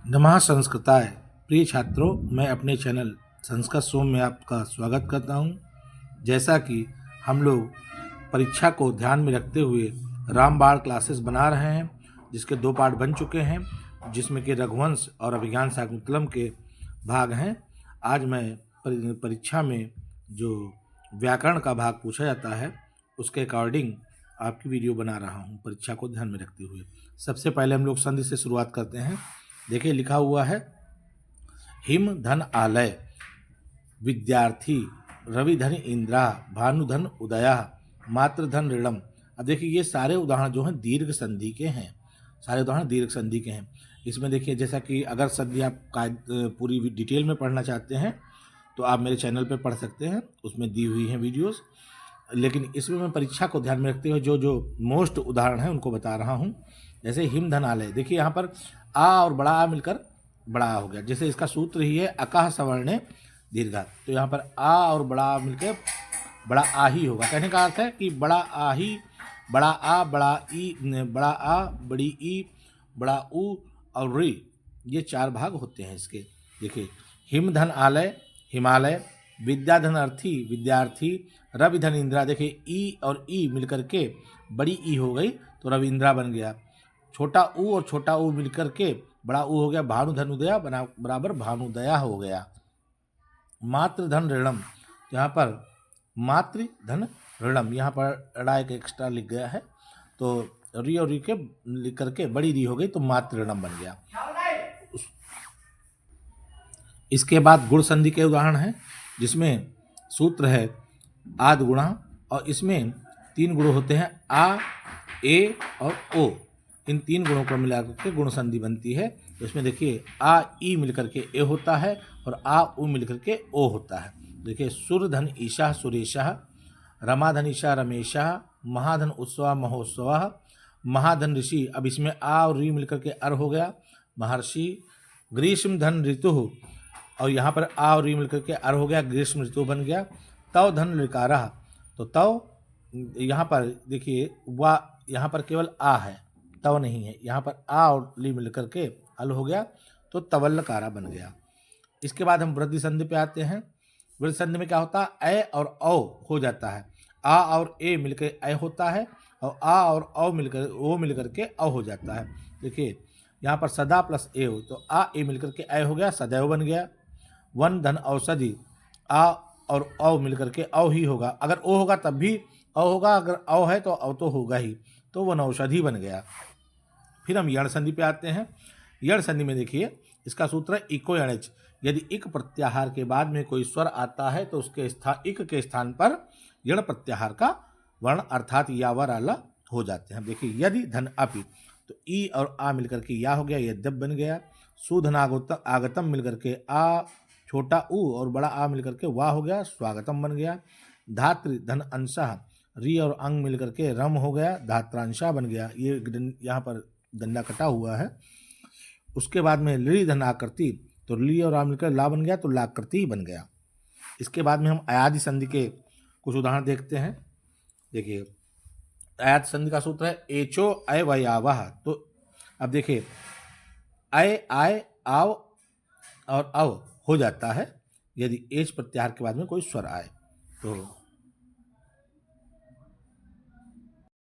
नमः संस्कृताय। प्रिय छात्रों, मैं अपने चैनल संस्कृत सोम में आपका स्वागत करता हूं। जैसा कि हम लोग परीक्षा को ध्यान में रखते हुए रामबाण क्लासेस बना रहे हैं, जिसके 2 पार्ट बन चुके हैं, जिसमें कि रघुवंश और अभिज्ञान शाकुंतलम के भाग हैं। आज मैं परीक्षा में जो व्याकरण का भाग पूछा जाता है उसके अकॉर्डिंग आपकी वीडियो बना रहा हूं, परीक्षा को ध्यान में रखते हुए। सबसे पहले हम लोग संधि से शुरुआत करते हैं। देखिए, लिखा हुआ है हिम धन आलय, विद्यार्थी, रवि धन इंद्रा, भानु धन उदया, मातृ धन ऋणम। अब देखिए, ये सारे उदाहरण जो हैं दीर्घ संधि के हैं, सारे उदाहरण दीर्घ संधि के हैं। इसमें देखिए, जैसा कि अगर संधि आप पूरी डिटेल में पढ़ना चाहते हैं तो आप मेरे चैनल पे पढ़ सकते हैं, उसमें दी हुई हैं वीडियोस। लेकिन इसमें मैं परीक्षा को ध्यान में रखते हुए जो जो मोस्ट उदाहरण हैं उनको बता रहा हूँ। जैसे हिम धन आलय, देखिए यहाँ पर आ और बड़ा आ मिलकर बड़ा आ हो गया। जैसे इसका सूत्र ही है अकाह सवर्णे दीर्घा, तो यहाँ पर आ और बड़ा आ मिलकर बड़ा आ ही होगा। कहने का अर्थ है कि बड़ा आ ही, बड़ा आ, बड़ा ई, बड़ा आ, बड़ी ई, बड़ा ऊ और री, ये 4 भाग होते हैं इसके। देखिए, हिम धन आलय हिमालय, विद्याधन अर्थी विद्यार्थी, रविधन इंद्रा। देखिए, ई और ई मिलकर के बड़ी ई हो गई तो रविंद्रा बन गया। छोटा ऊ और छोटा ऊ मिलकर के बड़ा ऊ हो गया, भानु धन उदया बराबर भानुदया हो गया। मातृ धन ऋणम, यहाँ पर मातृ धन ऋणम, यहाँ पर ड़ा एक एक्स्ट्रा लिख गया है, तो री और री के लिख करके बड़ी री हो गई तो मातृ ऋणम बन गया। इसके बाद गुण संधि के उदाहरण हैं, जिसमें सूत्र है आद गुणा, और इसमें 3 गुण होते हैं आ, ए और ओ। इन 3 गुणों को मिलाकर के गुण संधि बनती है। तो इसमें देखिए, आ ई मिलकर के ए होता है और आ उ मिलकर के ओ होता है। देखिए, सुर धन ईशा सुरेशा, रमाधन ईशा रमेशा, महाधन उत्सव महोत्सव, महाधन ऋषि। अब इसमें आ और री मिलकर के अर हो गया, महर्षि। ग्रीष्म धन ऋतु, और यहाँ पर आ और री मिलकर के अर हो गया, ग्रीष्म ऋतु बन गया। तव धन ऋकारा, तो तव यहाँ पर देखिए वा, यहाँ पर केवल आ है, तव नहीं है। यहाँ पर आ और ली मिलकर के अल हो गया तो तवल्लकारा बन गया। इसके बाद हम वृद्धि संधि पे आते हैं। वृद्धि संधि में क्या होता है, ए और औ हो जाता है। आ और ए मिलकर ए होता है और आ और औ मिलकर ओ मिलकर के औ हो जाता है। देखिए, यहाँ पर सदा प्लस ए हो तो आ ए मिलकर के ए हो गया, सदैव बन गया। वन धन औषधि, आ और औ मिलकर के औ ही होगा, अगर ओ होगा तब भी औ होगा, अगर औ है तो औ तो होगा ही, तो वन औषधि बन गया। फिर हम यण संधि पे आते हैं। यण संधि में देखिए, इसका सूत्र है इको यणच। यदि इक प्रत्याहार के बाद में कोई स्वर आता है तो उसके इक के स्थान पर यण प्रत्याहार का वर्ण अर्थात या वर आला हो जाते हैं। देखिए, यदि धन अपि, तो ई और आ मिलकर के या हो गया, यद्यप बन गया। सुधन आगतम मिलकर के आ, छोटा ऊ और बड़ा आ मिलकर के वाह हो गया, स्वागतम बन गया। धातृ धन अंशः, री और अंग मिलकर के रम हो गया, धात्रांशा बन गया। ये यहाँ पर डंडा कटा हुआ है। उसके बाद में ली धन आकृति, तो ली और आ मिलकर ला बन गया तो लाकृति बन गया। इसके बाद में हम अयादि संधि के कुछ उदाहरण देखते हैं। देखिए, अयादि संधि का सूत्र है एचो अय वयावह। तो अब देखिए, अय आय आव और अव हो जाता है यदि एच प्रत्याहार के बाद में कोई स्वर आए तो।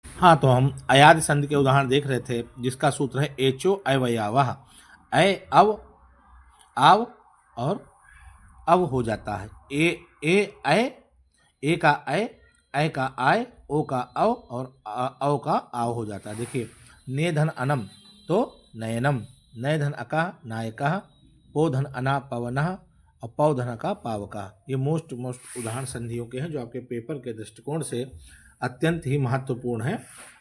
हाँ, तो हम अयादि संधि के उदाहरण देख रहे थे, जिसका सूत्र है एचो अवयावह। अय अव आव और अव हो जाता है। ए अय, ए का अय का आय, ओ का अव और अव का आव हो जाता है। देखिए, ने धन अनम, तो नयनम। नय धन अका नायका, पो धन अना पवनः और पौ धन का पावका। ये मोस्ट उदाहरण संधियों के हैं, जो आपके पेपर के दृष्टिकोण से अत्यंत ही महत्वपूर्ण है।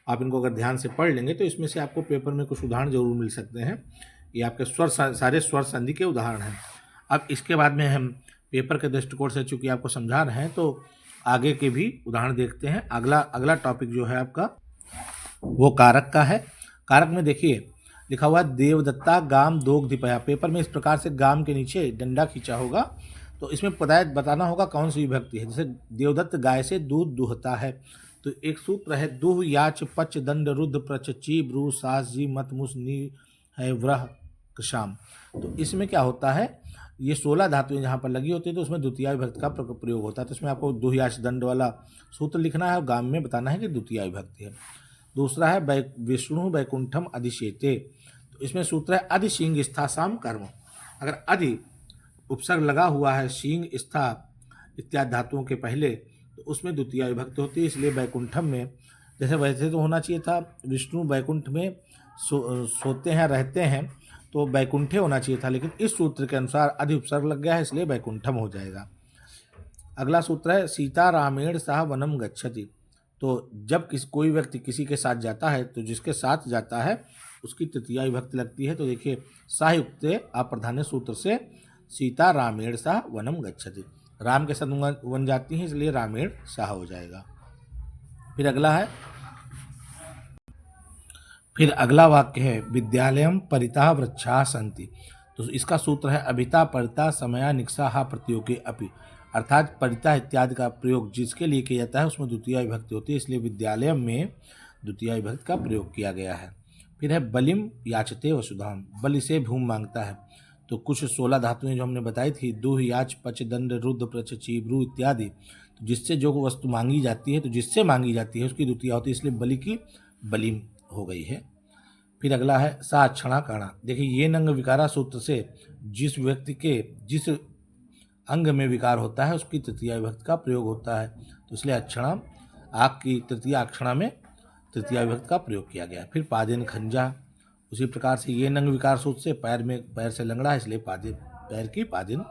आप इनको अगर ध्यान से पढ़ लेंगे तो इसमें से आपको पेपर में कुछ उदाहरण जरूर मिल सकते हैं। ये आपके सारे स्वर संधि के उदाहरण हैं। अब इसके बाद में हम पेपर के दृष्टिकोण से चूंकि आपको समझा रहे हैं, तो आगे के भी उदाहरण देखते हैं। अगला टॉपिक जो है आपका वो कारक का है। कारक में देखिए, लिखा हुआ है देवदत्ता गाम दोग दिपया। पेपर में इस प्रकार से गाम के नीचे डंडा खींचा होगा, तो इसमें बताना होगा कौन सी विभक्ति है। जैसे देवदत्त गाय से दूध दुहता है, तो एक सूत्र है दुह याच पच दंड रुद्र प्रच ची ब्रू सास जी मत मुस नी है व्रह। कृशाम। तो इसमें क्या होता है, ये 16 धातुएं जहाँ पर लगी होती है तो उसमें द्वितीया विभक्ति का प्रयोग होता है। तो इसमें आपको दुह्याश दंड वाला सूत्र लिखना है और गाम में बताना है कि द्वितीया विभक्ति है। दूसरा है विष्णु वैकुंठम अधिशेते। तो इसमें सूत्र है अधि सिंह स्था साम कर्म। अगर अधि उपसर्ग लगा हुआ है सिंह स्था इत्यादि धातुओं के पहले तो उसमें द्वितीया विभक्ति होती है। इसलिए वैकुंठम में, जैसे वैसे तो होना चाहिए था विष्णु वैकुंठ में सोते हैं रहते हैं तो वैकुंठे होना चाहिए था, लेकिन इस सूत्र के अनुसार अधि उपसर्ग लग गया है इसलिए वैकुंठम हो जाएगा। अगला सूत्र है सीता रामेण सह वनम गच्छति। तो जब कोई व्यक्ति किसी के साथ जाता है तो जिसके साथ जाता है उसकी तृतीया विभक्ति लगती है। तो देखिए सायुक्त अप्रधान्य सूत्र से सीता रामेण सह वनम गच्छति, राम के साथ वन जाती है इसलिए रामेण सह हो जाएगा। फिर अगला वाक्य है विद्यालयम परितः वृक्षा सन्ति। तो इसका सूत्र है अभिता परिता समया निक्षा प्रतियोगी अपि, अर्थात परिता इत्यादि का प्रयोग जिसके लिए किया जाता है उसमें द्वितीया विभक्ति होती है, इसलिए विद्यालय में द्वितीया विभक्ति का प्रयोग किया गया है। फिर है बलिम याचते वसुधाम, बलि से भूमि मांगता है। तो कुछ 16 धातुएं जो हमने बताई थी, दुह याच पच दंड रुद्र प्रच चीब्रू इत्यादि, तो जिससे जो वस्तु मांगी जाती है तो जिससे मांगी जाती है उसकी द्वितीया होती है, इसलिए बलि की बलिम हो गई है। फिर अगला है सा अक्षणा काणा। देखिए ये नंग विकारा सूत्र से जिस व्यक्ति के जिस अंग में विकार होता है उसकी तृतीया विभक्ति का प्रयोग होता है, तो इसलिए अक्षणा आग की तृतीया अक्षणा में तृतीया विभक्ति का प्रयोग किया गया। फिर पादिन खंजा, उसी प्रकार से ये नंग विकार सूत्र से पैर से लंगड़ा है इसलिए पैर की पादिन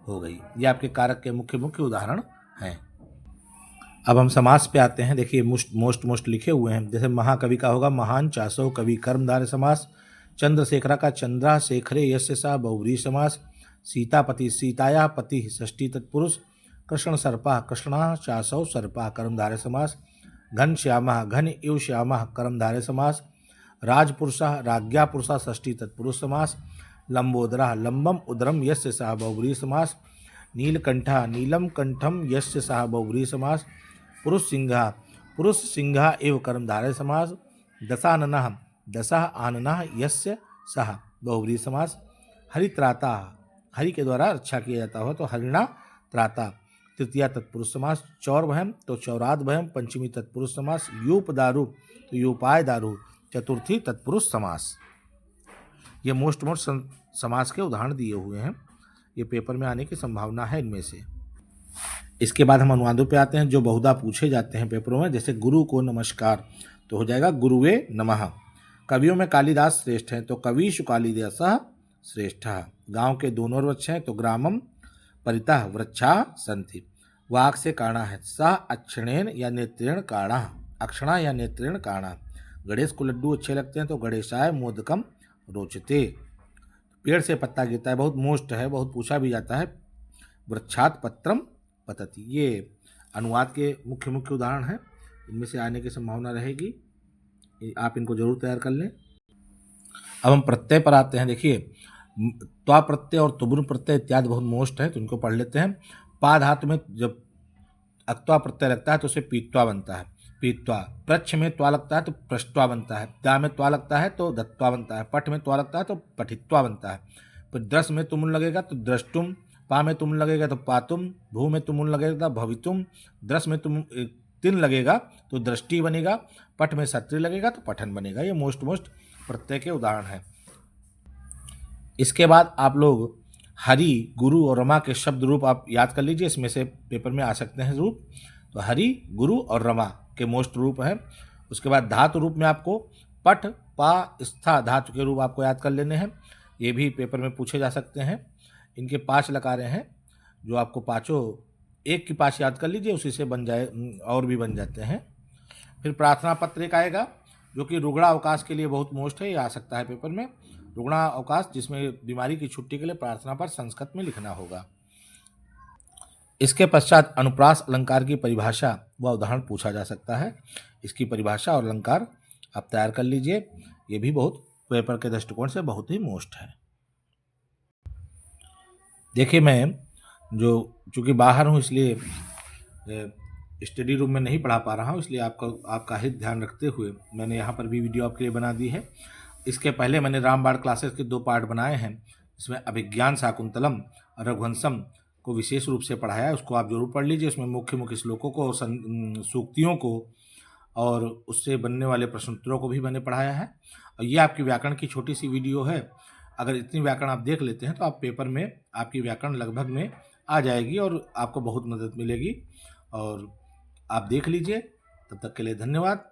हो गई। ये आपके कारक के मुख्य मुख्य उदाहरण हैं। अब हम समास पे आते हैं। देखिए मोस्ट लिखे हुए हैं। जैसे महाकवि का होगा महान चासो कवि कर्मधारय समास, चंद्रशेखरा का चंद्रा शेखरे यस्य सा बहुव्रीहि समास, सीतापति सीताया पति षष्ठी तत्पुरुष, कृष्ण सर्पा कृष्णा चासौ सर्पा कर्मधारय समास, घन श्यामा घन इव श्यामा कर्मधारय समास, राजपुरुषा राज्ञा पुरुषा षष्ठी तत्पुरुष समास, लंबोदरा लंबम उदरम यस्य सा बहुव्रीहि समास, नीलकंठा नीलम कंठम यस्य सा बहुव्रीहि समास, पुरुष सिंहा एवं कर्मधारय समास, दशाननः दशा आननः यस्य सह बहुव्रीहि समास, हरित्राता हरि के द्वारा रक्षा किया जाता हो तो हरिणा त्राता तृतीया तत्पुरुष समास, चौरभयम तो चौराद भयम पंचमी तत्पुरुष समास, यूप दारू तो यूपाय दारू चतुर्थी तत्पुरुष समास। ये मोस्ट समास के उदाहरण दिए हुए हैं। ये पेपर में आने की संभावना है इनमें से। इसके बाद हम अनुवादों पे आते हैं जो बहुधा पूछे जाते हैं पेपरों में। जैसे गुरु को नमस्कार तो हो जाएगा गुरुवे नमः। कवियों में कालिदास श्रेष्ठ हैं तो कविषु कालिदासः श्रेष्ठः। गांव के दोनों वृक्ष हैं तो ग्रामम परितः वृक्षा सन्ति। वाक से काणा है सह अक्षणेन या नेत्रेण काणा, अक्षणा या नेत्रेण काणा। गणेश को लड्डू अच्छे लगते हैं तो गणेशाय मोदकम रोचते। पेड़ से पत्ता गिरता है, बहुत मोस्ट है, बहुत पूछा भी जाता है। वृक्षात पत्रम पतति। ये अनुवाद के मुख्य मुख्य उदाहरण हैं, इनमें से आने की संभावना रहेगी, आप इनको जरूर तैयार कर लें। अब हम प्रत्यय पर आते हैं। देखिए त्वा प्रत्यय और तुबुर प्रत्यय इत्यादि बहुत मोस्ट है तो इनको पढ़ लेते हैं। पा धातु में जब अक्त्वा प्रत्यय लगता है तो उसे पीत्वा बनता है, पीत्वा। प्रच्छ में त्वा लगता है तो प्रष्ट्वा बनता है, दा में त्वा लगता है तो दत्वा बनता है, पठ में त्वा लगता है तो पठित्वा बनता है। फिर द्रस में तुमुल लगेगा तो द्रष्टुम, पा में तुम लगेगा तो पातुम, भू में तुमुल लगेगा भवितुम, द्रस में तुम तिन लगेगा तो दृष्टि बनेगा, पठ में सत्री लगेगा तो पठन बनेगा। ये मोस्ट प्रत्यय के उदाहरण हैं। इसके बाद आप लोग हरि गुरु और रमा के शब्द रूप आप याद कर लीजिए, इसमें से पेपर में आ सकते हैं रूप। तो हरि गुरु और रमा के मोस्ट रूप हैं। उसके बाद धातु रूप में आपको पठ पा स्था धातु के रूप आपको याद कर लेने हैं, ये भी पेपर में पूछे जा सकते हैं। इनके 5 लकारें हैं जो आपको पाँचों एक की 5 याद कर लीजिए, उसी से बन जाए और भी बन जाते हैं। फिर प्रार्थना पत्र एक आएगा जो कि रुग्णा अवकाश के लिए बहुत मोस्ट है, ये आ सकता है पेपर में। रुग्णा अवकाश जिसमें बीमारी की छुट्टी के लिए प्रार्थना पर संस्कृत में लिखना होगा। इसके पश्चात अनुप्रास अलंकार की परिभाषा व उदाहरण पूछा जा सकता है। इसकी परिभाषा और अलंकार आप तैयार कर लीजिए, ये भी बहुत पेपर के दृष्टिकोण से बहुत ही मोस्ट है। देखिए मैं चूँकि बाहर हूँ इसलिए स्टडी रूम में नहीं पढ़ा पा रहा हूँ, इसलिए आपका हित ध्यान रखते हुए मैंने यहाँ पर भी वीडियो आपके लिए बना दी है। इसके पहले मैंने रामबाण क्लासेस के 2 पार्ट बनाए हैं, इसमें अभिज्ञान शाकुंतलम और रघुवंशम को विशेष रूप से पढ़ाया है, उसको आप जरूर पढ़ लीजिए। उसमें मुख्य मुख्य श्लोकों को और सूक्तियों को और उससे बनने वाले प्रश्नोत्तरों को भी मैंने पढ़ाया है। और ये आपकी व्याकरण की छोटी सी वीडियो है। अगर इतनी व्याकरण आप देख लेते हैं तो आप पेपर में आपकी व्याकरण लगभग में आ जाएगी और आपको बहुत मदद मिलेगी। और आप देख लीजिए। तब तक के लिए धन्यवाद।